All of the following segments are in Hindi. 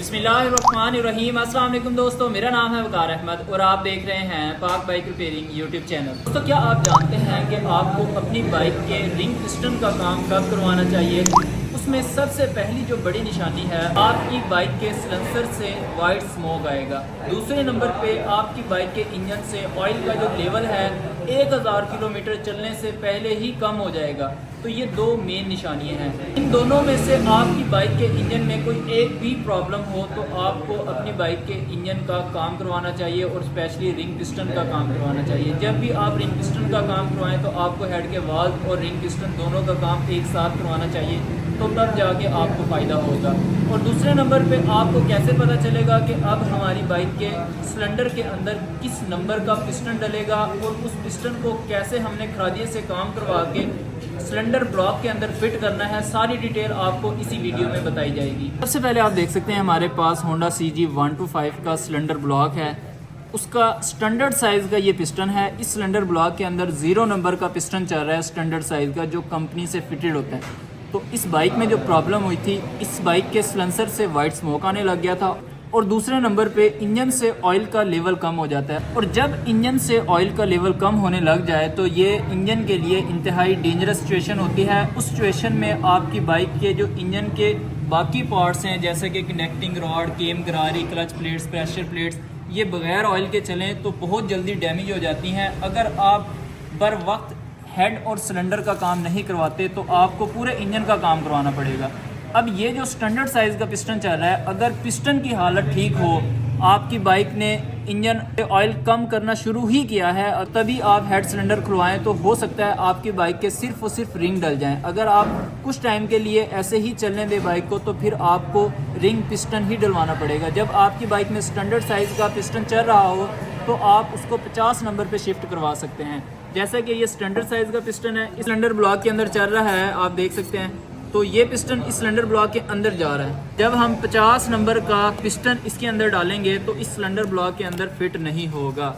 बिस्मिल्लाहिर्रहमानिर्रहीम। अस्सलाम वालेकुम दोस्तों, मेरा नाम है वकार अहमद और आप देख रहे हैं पाक बाइक रिपेयरिंग यूट्यूब चैनल। दोस्तों, क्या आप जानते हैं कि आपको अपनी बाइक के रिंग पिस्टन का काम कब करवाना चाहिए? उसमें सबसे पहली जो बड़ी निशानी है, आपकी बाइक के सिलेंसर से वाइट स्मोक आएगा। दूसरे नंबर पे आपकी बाइक के इंजन से ऑयल का जो लेवल है 1000 किलोमीटर चलने से पहले ही कम हो जाएगा। तो ये दो मेन निशानियां हैं। इन दोनों में से आपकी बाइक के इंजन में कोई एक भी प्रॉब्लम हो तो आपको अपनी बाइक के इंजन का काम करवाना चाहिए और स्पेशली रिंग पिस्टन का काम करवाना चाहिए। जब भी आप रिंग पिस्टन का काम करवाएं तो आपको हेड के वाल्व और रिंग पिस्टन दोनों का काम एक साथ करवाना चाहिए, तो तब जाके आपको फ़ायदा होगा। और दूसरे नंबर पे आपको कैसे पता चलेगा कि अब हमारी बाइक के सिलेंडर के अंदर किस नंबर का पिस्टन डलेगा और उस पिस्टन को कैसे हमने खरादिए से काम करवा के सिलेंडर ब्लॉक के अंदर फिट करना है, सारी डिटेल आपको इसी वीडियो में बताई जाएगी। सबसे पहले आप देख सकते हैं हमारे पास होंडा CG 125 का सिलेंडर ब्लॉक है। उसका स्टैंडर्ड साइज़ का ये पिस्टन है। इस सिलेंडर ब्लॉक के अंदर 0 नंबर का पिस्टन चल रहा है स्टैंडर्ड साइज़ का, जो कंपनी से फिटेड होता है। तो इस बाइक में जो प्रॉब्लम हुई थी, इस बाइक के सिलेंसर से वाइट स्मोक आने लग गया था और दूसरे नंबर पे इंजन से ऑयल का लेवल कम हो जाता है। और जब इंजन से ऑयल का लेवल कम होने लग जाए तो ये इंजन के लिए इंतहाई डेंजरस सिचुएशन होती है। उस सिचुएशन में आपकी बाइक के जो इंजन के बाकी पार्ट्स हैं, जैसे कि कनेक्टिंग रॉड, केम गरारी, क्लच प्लेट्स, प्रेशर प्लेट्स, ये बगैर ऑयल के चलें तो बहुत जल्दी डैमेज हो जाती हैं। अगर आप बर वक्त हेड और सिलेंडर का काम नहीं करवाते तो आपको पूरे इंजन का काम करवाना पड़ेगा। अब ये जो स्टैंडर्ड साइज़ का पिस्टन चल रहा है, अगर पिस्टन की हालत ठीक हो, आपकी बाइक ने इंजन ऑयल कम करना शुरू ही किया है और तभी आप हेड सिलेंडर खुलवाएं, तो हो सकता है आपकी बाइक के सिर्फ और सिर्फ रिंग डल जाएं। अगर आप कुछ टाइम के लिए ऐसे ही चलने दें बाइक को, तो फिर आपको रिंग पिस्टन ही डलवाना पड़ेगा। जब आपकी बाइक में स्टैंडर्ड साइज़ का पिस्टन चल रहा हो तो आप उसको 50 नंबर पे शिफ्ट करवा सकते हैं। जैसा कि ये स्टैंडर्ड साइज़ का पिस्टन है, इस सिलेंडर ब्लॉक के अंदर चल रहा है, आप देख सकते हैं। तो ये पिस्टन इस सिलेंडर ब्लॉक के अंदर जा रहा है। जब हम 50 नंबर का पिस्टन इसके अंदर डालेंगे तो इस सिलेंडर ब्लॉक के अंदर फिट नहीं होगा।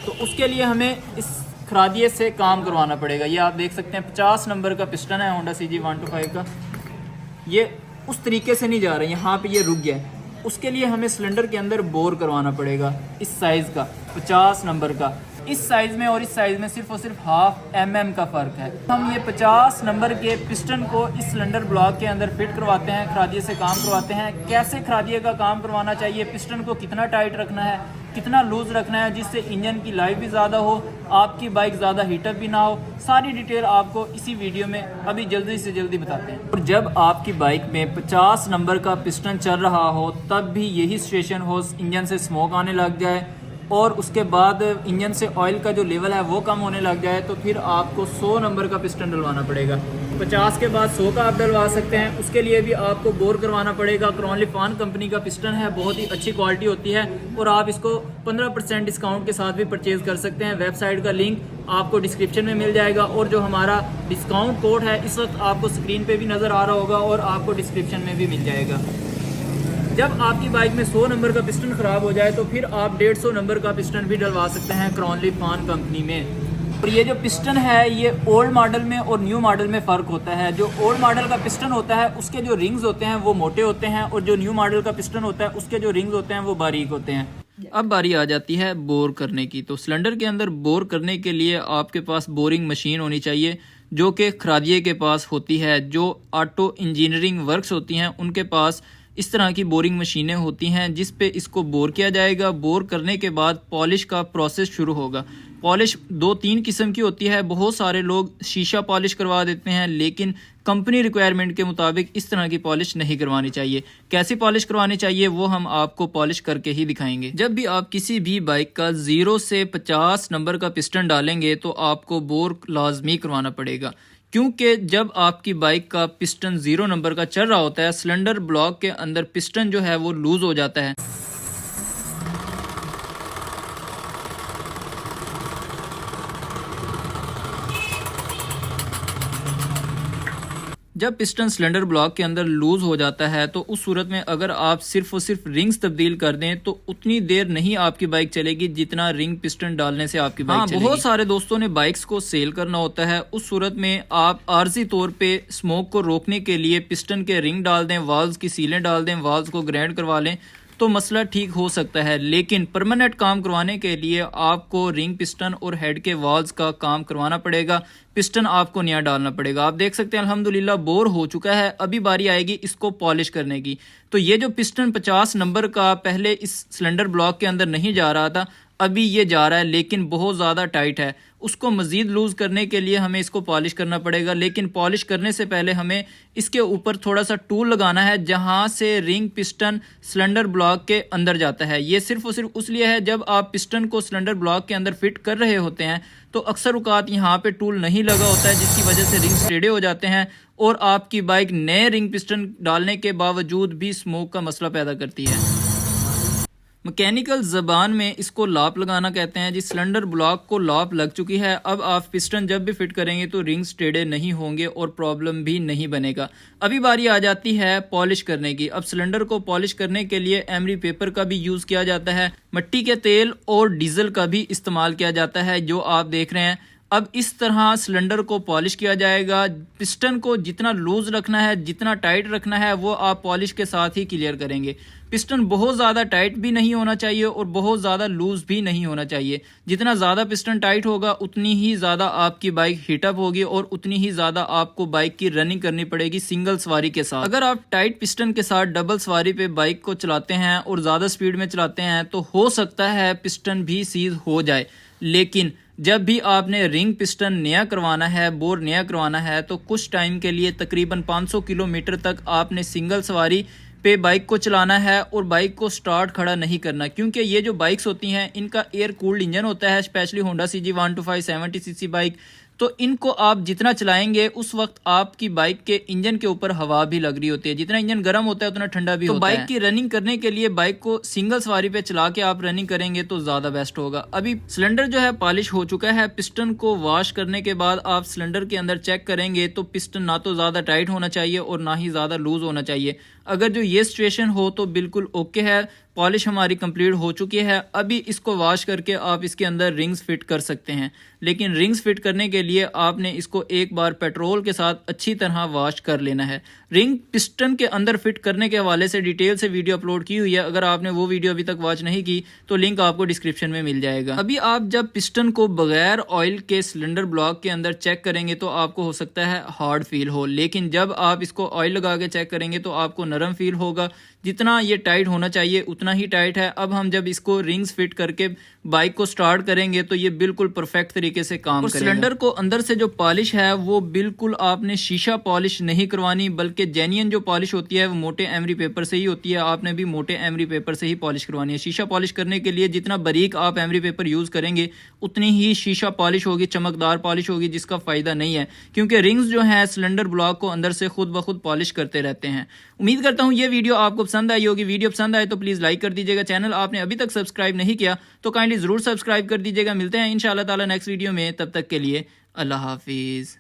तो उसके लिए हमें इस खरादिए से काम करवाना पड़ेगा। ये आप देख सकते हैं 50 नंबर का पिस्टन है होंडा CG 125 का। ये उस तरीके से नहीं जा रहा है, यहाँ पे ये रुक गया है। उसके लिए हमें सिलेंडर के अंदर बोर करवाना पड़ेगा इस साइज़ का 50 नंबर का। इस साइज़ में और इस साइज़ में सिर्फ और सिर्फ हाफ mm का फ़र्क है। हम ये 50 नंबर के पिस्टन को इस सिलेंडर ब्लॉक के अंदर फिट करवाते हैं, खरादिए से काम करवाते हैं। कैसे खरादिए का काम करवाना चाहिए, पिस्टन को कितना टाइट रखना है, कितना लूज़ रखना है जिससे इंजन की लाइफ भी ज़्यादा हो, आपकी बाइक ज़्यादा हीटअप भी ना हो, सारी डिटेल आपको इसी वीडियो में अभी जल्दी से जल्दी बताते हैं। और जब आपकी बाइक में 50 नंबर का पिस्टन चल रहा हो तब भी यही सिचुएशन हो, इंजन से स्मोक आने लग जाए और उसके बाद इंजन से ऑयल का जो लेवल है वो कम होने लग जाए, तो फिर आपको 100 नंबर का पिस्टन डलवाना पड़ेगा। 50 के बाद 100 का आप डलवा सकते हैं। उसके लिए भी आपको बोर करवाना पड़ेगा। क्रॉनलिफॉन कंपनी का पिस्टन है, बहुत ही अच्छी क्वालिटी होती है और आप इसको 15% डिस्काउंट के साथ भी परचेज़ कर सकते हैं। वेबसाइट का लिंक आपको डिस्क्रिप्शन में मिल जाएगा और जो हमारा डिस्काउंट कोड है इस वक्त आपको स्क्रीन पर भी नज़र आ रहा होगा और आपको डिस्क्रिप्शन में भी मिल जाएगा। जब आपकी बाइक में 100 नंबर का पिस्टन ख़राब हो जाए तो फिर आप 150 नंबर का पिस्टन भी डलवा सकते हैं क्रॉनलिफॉन कंपनी में। और ये जो पिस्टन है, ये ओल्ड मॉडल में और न्यू मॉडल में फ़र्क होता है। जो ओल्ड मॉडल का पिस्टन होता है उसके जो रिंग्स होते हैं वो मोटे होते हैं और जो न्यू मॉडल का पिस्टन होता है उसके जो रिंग्स होते हैं वो बारीक होते हैं। अब बारी आ जाती है बोर करने की। तो सिलेंडर के अंदर बोर करने के लिए आपके पास बोरिंग मशीन होनी चाहिए, जो कि खरादिए के पास होती है। जो ऑटो इंजीनियरिंग वर्क्स होती हैं उनके पास इस तरह की बोरिंग मशीनें होती हैं जिस पे इसको बोर किया जाएगा। बोर करने के बाद पॉलिश का प्रोसेस शुरू होगा। पॉलिश 2-3 किस्म की होती है। बहुत सारे लोग शीशा पॉलिश करवा देते हैं, लेकिन कंपनी रिक्वायरमेंट के मुताबिक इस तरह की पॉलिश नहीं करवानी चाहिए। कैसी पॉलिश करवानी चाहिए वो हम आपको पॉलिश करके ही दिखाएंगे। जब भी आप किसी भी बाइक का 0 से 50 नंबर का पिस्टन डालेंगे तो आपको बोर लाजमी करवाना पड़ेगा, क्योंकि जब आपकी बाइक का पिस्टन 0 नंबर का चल रहा होता है, सिलेंडर ब्लॉक के अंदर पिस्टन जो है वो लूज़ हो जाता है। जब पिस्टन सिलेंडर ब्लॉक के अंदर लूज हो जाता है तो उस सूरत में अगर आप सिर्फ और सिर्फ रिंग्स तब्दील कर दें तो उतनी देर नहीं आपकी बाइक चलेगी जितना रिंग पिस्टन डालने से आपकी बाइक चलेगी। बहुत सारे दोस्तों ने बाइक्स को सेल करना होता है, उस सूरत में आप आर्जी तौर पे स्मोक को रोकने के लिए पिस्टन के रिंग डाल दें, वाल्व्स की सीलें डाल दें, वाल्व्स को ग्राइंड करवा लें, तो मसला ठीक हो सकता है, लेकिन परमानेंट काम करवाने के लिए आपको रिंग पिस्टन और हेड के वॉल्स का काम करवाना पड़ेगा। पिस्टन आपको नया डालना पड़ेगा। आप देख सकते हैं अल्हम्दुलिल्लाह बोर हो चुका है, अभी बारी आएगी इसको पॉलिश करने की। तो ये जो पिस्टन 50 नंबर का पहले इस सिलेंडर ब्लॉक के अंदर नहीं जा रहा था, अभी ये जा रहा है, लेकिन बहुत ज़्यादा टाइट है। उसको मज़ीद लूज़ करने के लिए हमें इसको पॉलिश करना पड़ेगा, लेकिन पॉलिश करने से पहले हमें इसके ऊपर थोड़ा सा टूल लगाना है जहां से रिंग पिस्टन सिलेंडर ब्लॉक के अंदर जाता है। ये सिर्फ और सिर्फ उसलिए है जब आप पिस्टन को सिलेंडर ब्लॉक के अंदर फिट कर रहे होते हैं तो अक्सर औकात यहाँ पे टूल नहीं लगा होता है, जिसकी वजह से रिंग्स टेढ़े हो जाते हैं और आपकी बाइक नए रिंग पिस्टन डालने के बावजूद भी स्मोक का मसला पैदा करती है। मैकेनिकल ज़बान में इसको लाप लगाना कहते हैं जी। सिलेंडर ब्लॉक को लाप लग चुकी है, अब आप पिस्टन जब भी फिट करेंगे तो रिंग्स टेढ़े नहीं होंगे और प्रॉब्लम भी नहीं बनेगा। अभी बारी आ जाती है पॉलिश करने की। अब सिलेंडर को पॉलिश करने के लिए एमरी पेपर का भी यूज़ किया जाता है, मिट्टी के तेल और डीजल का भी इस्तेमाल किया जाता है, जो आप देख रहे हैं। अब इस तरह सिलेंडर को पॉलिश किया जाएगा। पिस्टन को जितना लूज रखना है, जितना टाइट रखना है, वो आप पॉलिश के साथ ही क्लियर करेंगे। पिस्टन बहुत ज़्यादा टाइट भी नहीं होना चाहिए और बहुत ज़्यादा लूज भी नहीं होना चाहिए। जितना ज़्यादा पिस्टन टाइट होगा उतनी ही ज़्यादा आपकी बाइक हीटअप होगी और उतनी ही ज़्यादा आपको बाइक की रनिंग करनी पड़ेगी सिंगल सवारी के साथ। अगर आप टाइट पिस्टन के साथ डबल सवारी पे बाइक को चलाते हैं और ज़्यादा स्पीड में चलाते हैं तो हो सकता है पिस्टन भी सीज हो जाए, लेकिन जब भी आपने रिंग पिस्टन नया करवाना है, बोर नया करवाना है, तो कुछ टाइम के लिए तकरीबन 500 किलोमीटर तक आपने सिंगल सवारी पे बाइक को चलाना है और बाइक को स्टार्ट खड़ा नहीं करना, क्योंकि ये जो बाइक्स होती हैं इनका एयर कूल्ड इंजन होता है, specially Honda CG 125 70 CC bike. तो इनको आप जितना चलाएंगे उस वक्त आपकी बाइक के इंजन के ऊपर हवा भी लग रही होती है। जितना इंजन गर्म होता है उतना ठंडा भी होता है। तो बाइक की रनिंग करने के लिए बाइक को सिंगल सवारी पे चला के आप रनिंग करेंगे तो ज्यादा बेस्ट होगा। अभी सिलेंडर जो है पॉलिश हो चुका है। पिस्टन को वॉश करने के बाद आप सिलेंडर के अंदर चेक करेंगे तो पिस्टन ना तो ज्यादा टाइट होना चाहिए और ना ही ज्यादा लूज होना चाहिए। अगर जो ये सिचुएशन हो तो बिल्कुल ओके है, पॉलिश हमारी कंप्लीट हो चुकी है। अभी इसको वॉश करके आप इसके अंदर रिंग्स फिट कर सकते हैं, लेकिन रिंग्स फिट करने के लिए आपने इसको एक बार पेट्रोल के साथ अच्छी तरह वॉश कर लेना है। रिंग पिस्टन के अंदर फिट करने के हवाले से डिटेल से वीडियो अपलोड की हुई है, अगर आपने वो वीडियो अभी तक वॉच नहीं की तो लिंक आपको डिस्क्रिप्शन में मिल जाएगा। अभी आप जब पिस्टन को बगैर ऑयल के सिलेंडर ब्लॉक के अंदर चेक करेंगे तो आपको हो सकता है हार्ड फील हो, लेकिन जब आप इसको ऑयल लगा के चेक करेंगे तो आपको नरम फील होगा। जितना ये टाइट होना चाहिए उतना ही टाइट है। अब हम जब इसको रिंग्स फिट करके बाइक को स्टार्ट करेंगे तो ये बिल्कुल परफेक्ट तरीके से काम करेगा। सिलेंडर को अंदर से जो पॉलिश है वो बिल्कुल आपने शीशा पॉलिश नहीं करवानी, बल्कि जेन्युइन जो पॉलिश होती है वो मोटे एमरी पेपर से ही होती है। आपने भी मोटे एमरी पेपर से ही पॉलिश करवानी है। शीशा पॉलिश करने के लिए जितना बारीक आप एमरी पेपर यूज करेंगे उतनी ही शीशा पॉलिश होगी, चमकदार पॉलिश होगी, जिसका फायदा नहीं है, क्योंकि रिंग्स जो है सिलेंडर ब्लॉक को अंदर से खुद ब खुद पॉलिश करते रहते हैं। उम्मीद करता हूँ ये वीडियो आपको पसंद आई होगी। वीडियो पसंद आए तो प्लीज लाइक कर दीजिएगा। चैनल आपने अभी तक सब्सक्राइब नहीं किया तो काइंडली जरूर सब्सक्राइब कर दीजिएगा। मिलते हैं इंशाअल्लाह ताला नेक्स्ट वीडियो में, तब तक के लिए अल्लाह हाफिज।